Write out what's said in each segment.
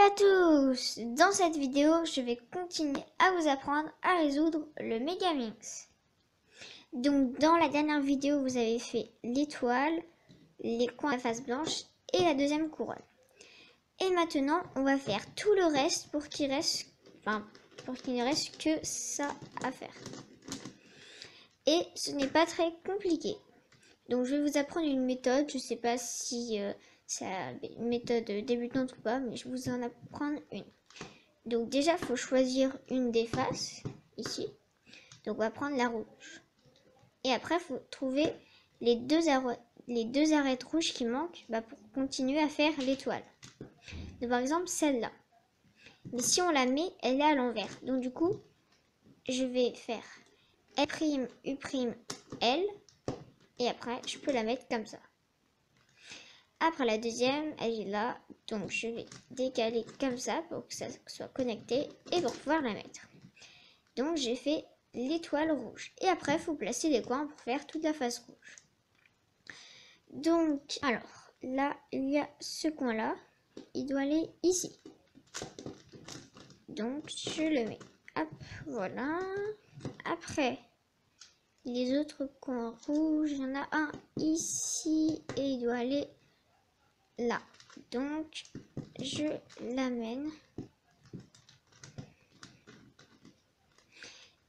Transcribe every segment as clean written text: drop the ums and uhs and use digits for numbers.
à tous! Dans cette vidéo, je vais continuer à vous apprendre à résoudre le Megaminx. Donc dans la dernière vidéo, vous avez fait l'étoile, les coins à face blanche et la deuxième couronne. Et maintenant, on va faire tout le reste pour qu'il reste, pour qu'il ne reste que ça à faire. Et ce n'est pas très compliqué. Donc je vais vous apprendre une méthode, je ne sais pas si c'est une méthode débutante ou pas, mais je vais vous en apprendre une. Donc déjà, il faut choisir une des faces, ici. Donc on va prendre la rouge. Et après, il faut trouver les deux arêtes rouges qui manquent pour continuer à faire l'étoile. Donc par exemple, celle-là. Mais si on la met, elle est à l'envers. Donc du coup, je vais faire L', U', L. Et après, je peux la mettre comme ça. Après la deuxième, elle est là. Donc je vais décaler comme ça pour que ça soit connecté et pour pouvoir la mettre. Donc j'ai fait l'étoile rouge. Et après, il faut placer les coins pour faire toute la face rouge. Donc, alors, là, il y a ce coin-là. Il doit aller ici. Donc, je le mets. Hop, voilà. Après, les autres coins rouges, il y en a un ici et il doit aller là. Donc, je l'amène.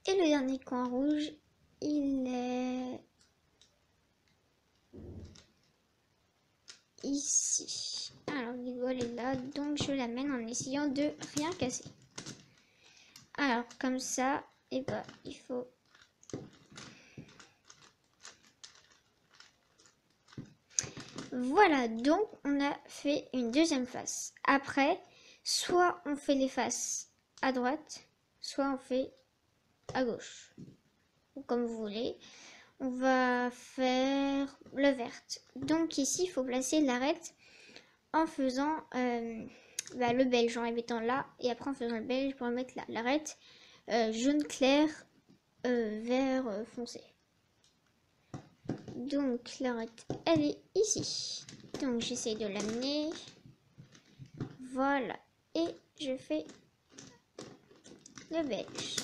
Et le dernier coin rouge, il est ici. Alors, il doit aller là. Donc, je l'amène en essayant de rien casser. Alors, comme ça, et il faut... Voilà, donc on a fait une deuxième face. Après, soit on fait les faces à droite, soit on fait à gauche. Ou comme vous voulez. On va faire le verte. Donc ici, il faut placer l'arête en faisant le belge, en la mettant là. Et après, en faisant le belge, pour le mettre là. L'arête jaune clair, vert foncé. Donc l'arête, elle est ici. Donc j'essaie de l'amener. Voilà. Et je fais le belge.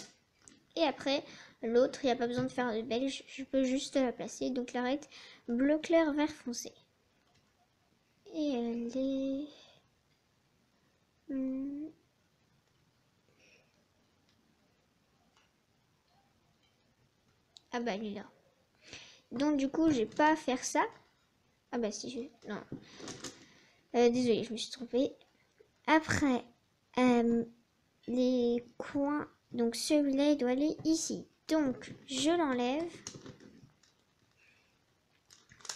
Et après, l'autre, il n'y a pas besoin de faire le belge. Je peux juste la placer. Donc l'arête bleu clair, vert foncé. Et elle est... Ah bah elle est là. Donc du coup, j'ai pas à faire ça. Ah bah si, je... Non. Désolée, je me suis trompée. Après, les coins. Donc celui-là, il doit aller ici. Donc, je l'enlève.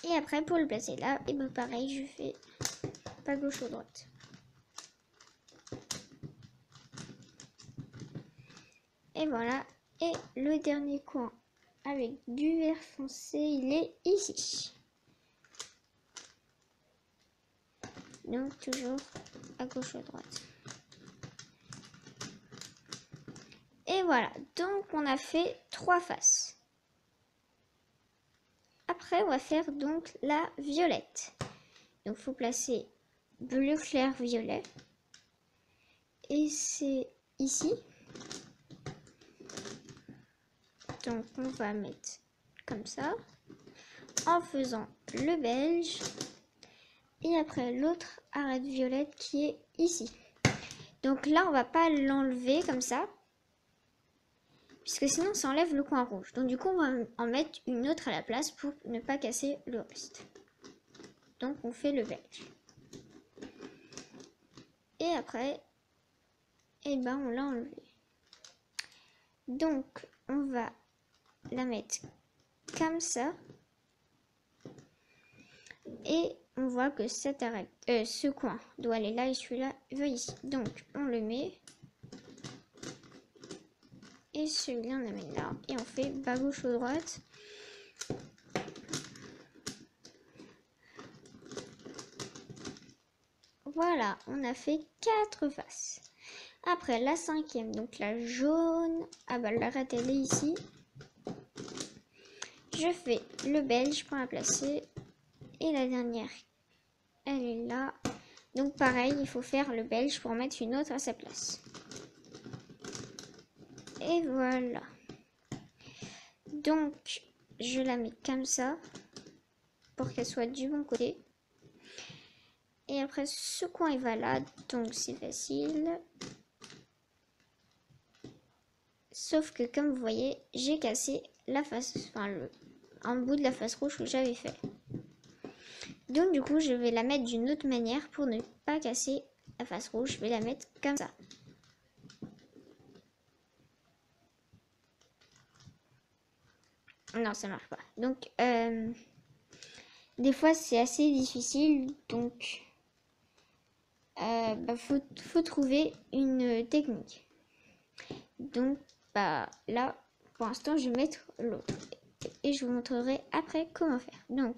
Et après, pour le placer là, et ben pareil, je fais pas gauche ou droite. Et voilà. Et le dernier coin avec du vert foncé, il est ici. Donc toujours à gauche ou à droite. Et voilà, donc on a fait 3 faces. Après on va faire donc la violette. Donc il faut placer bleu clair violet. Et c'est ici. Donc on va mettre comme ça. En faisant le belge. Et après l'autre arête violette qui est ici. Donc là on va pas l'enlever comme ça. Puisque sinon ça enlève le coin rouge. Donc du coup on va en mettre une autre à la place pour ne pas casser le reste. Donc on fait le belge. Et après, on l'a enlevé. Donc on va la mettre comme ça. Et on voit que cette arête, ce coin doit aller là et celui-là va ici. Donc on le met. Et celui-là on l'amène là. Et on fait bas gauche ou droite. Voilà, on a fait 4 faces. Après la cinquième, donc la jaune. Ah bah l'arête elle est ici. Je fais le belge pour la placer. Et la dernière, elle est là. Donc pareil, il faut faire le belge pour mettre une autre à sa place. Et voilà. Donc, je la mets comme ça pour qu'elle soit du bon côté. Et après, ce coin il va là, donc c'est facile. Sauf que comme vous voyez, j'ai cassé la face, enfin un bout de la face rouge que j'avais fait. Donc du coup, je vais la mettre d'une autre manière pour ne pas casser la face rouge. Je vais la mettre comme ça. Non, ça marche pas. Donc, des fois, c'est assez difficile. Donc, faut trouver une technique. Donc, là, pour l'instant, je vais mettre l'autre. Et je vous montrerai après comment faire. Donc,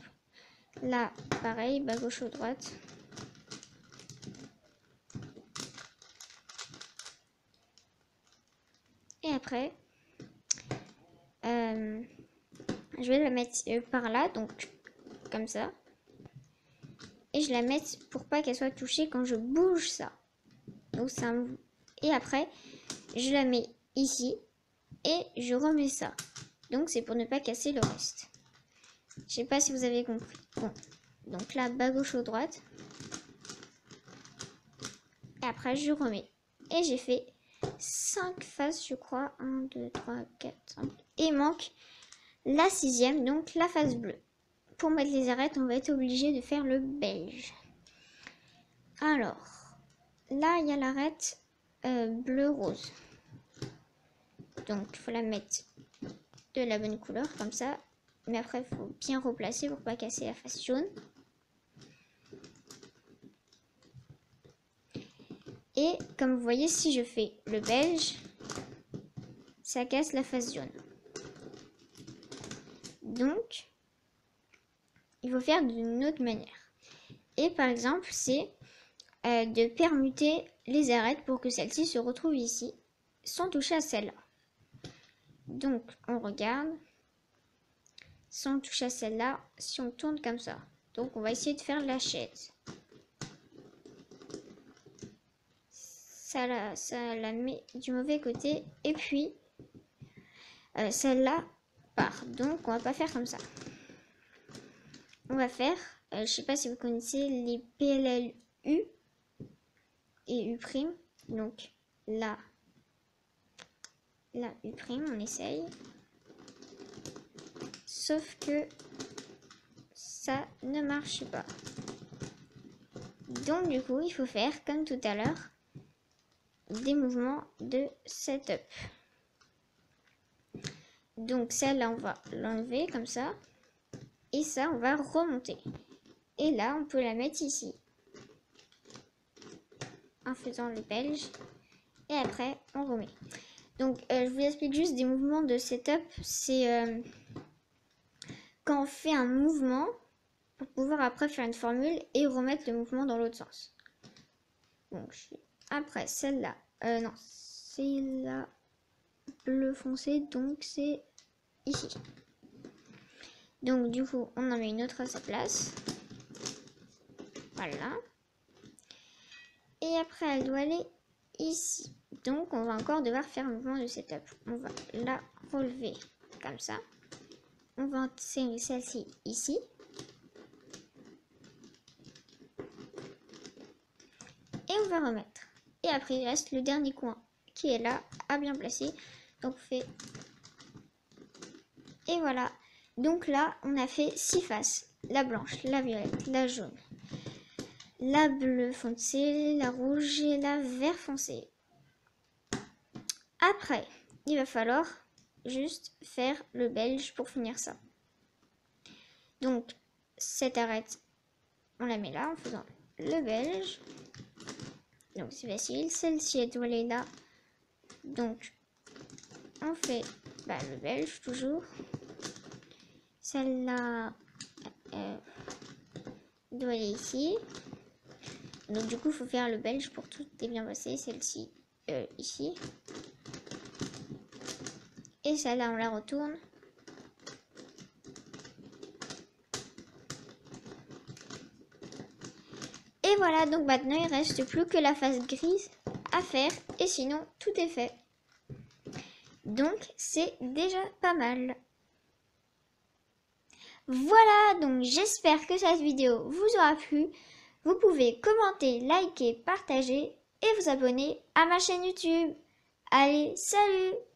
là, pareil, bas gauche ou droite. Et après, je vais la mettre par là, donc comme ça. Et je la mets pour pas qu'elle soit touchée quand je bouge ça. Donc ça. Et après, je la mets ici et je remets ça. Donc c'est pour ne pas casser le reste. Je sais pas si vous avez compris. Bon, donc là, bas gauche ou droite. Et après, je remets. Et j'ai fait 5 faces, je crois. 1, 2, 3, 4, 5. Et il manque la 6e, donc la face bleue. Pour mettre les arêtes, on va être obligé de faire le beige. Alors, là, il y a l'arête bleu-rose. Donc, il faut la mettre de la bonne couleur, comme ça. Mais après, il faut bien replacer pour pas casser la face jaune. Et comme vous voyez, si je fais le beige, ça casse la face jaune. Donc, il faut faire d'une autre manière. Et par exemple, c'est de permuter les arêtes pour que celle-ci se retrouve ici, sans toucher à celle-là. Donc, on regarde, sans toucher à celle-là, si on tourne comme ça. Donc, on va essayer de faire la chaise. Ça la met du mauvais côté. Et puis, celle-là part. Donc, on va pas faire comme ça. On va faire, je sais pas si vous connaissez les PLLU et U'. Donc, là, U', on essaye. Sauf que ça ne marche pas. Donc, du coup, il faut faire, comme tout à l'heure, des mouvements de setup. Donc, celle-là, on va l'enlever comme ça. Et ça, on va remonter. Et là, on peut la mettre ici. En faisant le belge. Et après, on remet. Donc, je vous explique juste des mouvements de setup. C'est quand on fait un mouvement pour pouvoir après faire une formule et remettre le mouvement dans l'autre sens. Donc, après, celle-là. Non, c'est la bleu foncé. Donc, c'est ici. Donc, du coup, on en met une autre à sa place. Voilà. Et après, elle doit aller ici. Donc, on va encore devoir faire un mouvement de setup. On va la relever comme ça. On va insérer celle-ci ici. Et on va remettre. Et après, il reste le dernier coin qui est là, à bien placer. Donc, on fait... Et voilà. Donc là, on a fait 6 faces. La blanche, la violette, la jaune, la bleue foncé, la rouge et la vert foncé. Après, il va falloir juste faire le belge pour finir ça. Donc, cette arête, on la met là en faisant le belge. Donc, c'est facile. Celle-ci, elle doit aller là. Donc, on fait le belge toujours. Celle-là doit aller ici. Donc, du coup, il faut faire le belge pour tout est bien passé. Celle-ci, ici. Et celle-là, on la retourne. Et voilà, donc maintenant il reste plus que la face grise à faire et sinon tout est fait. Donc c'est déjà pas mal. Voilà, donc j'espère que cette vidéo vous aura plu. Vous pouvez commenter, liker, partager et vous abonner à ma chaîne YouTube. Allez, salut!